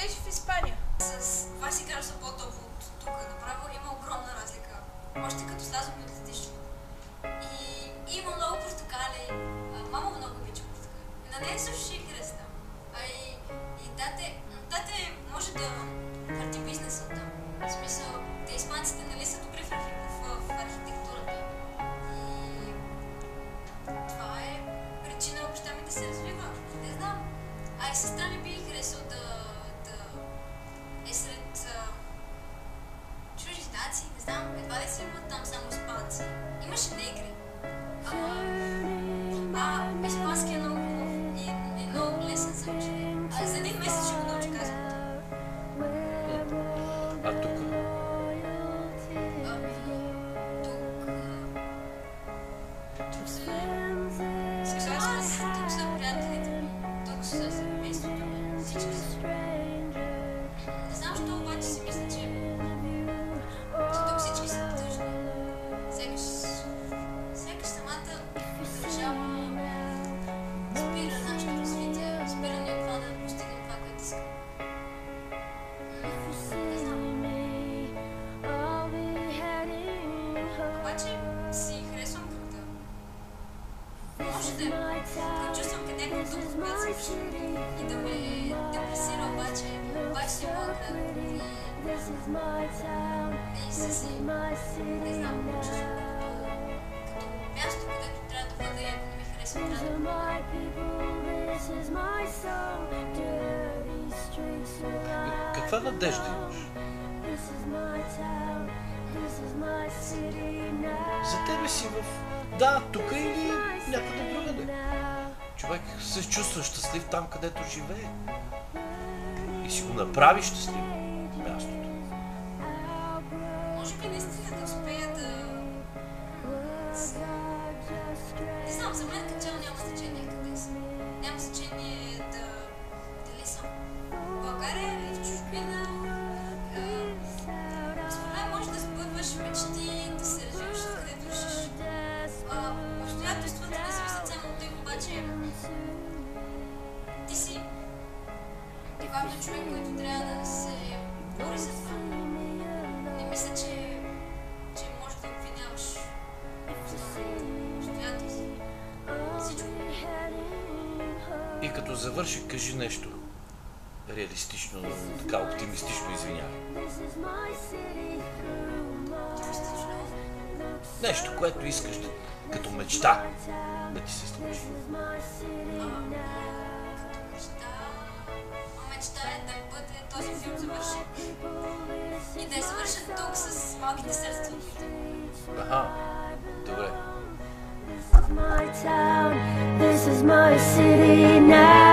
беше в Испания. С 20 градуса по-топло от тук. Направо има огромна разлика. Още като слязохме от летището. И има много портокали. Мама много обича портокали. И на нея също ще й хареса там. И дате може да върти бизнеса там. В смисъл, те испанците нали са добри в архитектурата. И това е причина баща ми да се развива. Не знам. А и сестра ми би харесал да е сред чужденци, не знам, едва ли си имат там само испанци. Имаше негри. Испански е много хубав и много лесен за учене. За един месец ще го научи, казвам. А тук? Тук са приятелите ми, тук са семейството ми, всички са. Не знам, що обаче си мисля, че тук всички са тъжни. Сякаш самата държава спира нашето развитие, спира ни това да постигнем това, което искам. Не знам. Обаче си харесвам града. Може да чувствам къде тук, когато съм вършил и да ме депресира, обаче си е моят град. И си, не знам, чувствам като място, където трябва да бъда и ако не ми харесва, трябва да Каква надежда имаш? За тебе си в... Да, тук или някъде другаде. Човек се чувства щастлив там, където живее. И си го направи щастлив мястото. може би наистина да успея да... Не знам, за мен като цяло няма значение къде съм. Няма значение дали съм в България или в чужбина. Според мен може да сбъдваш мечти, да се развиваш откъдето решиш. Обстоятелствата не зависят само от теб, обаче ти си главният човек, който трябва да се бори за това. Не мисля, че може да обвиняваш обстоятелства. Всичко. И като завърши, кажи нещо реалистично, така оптимистично, извинявай. Нещо, което искаш като мечта да ти се случи. Мечта е да бъде този филм завършен и да е завършен тук с малките средства. Аха, добре. This is my city now.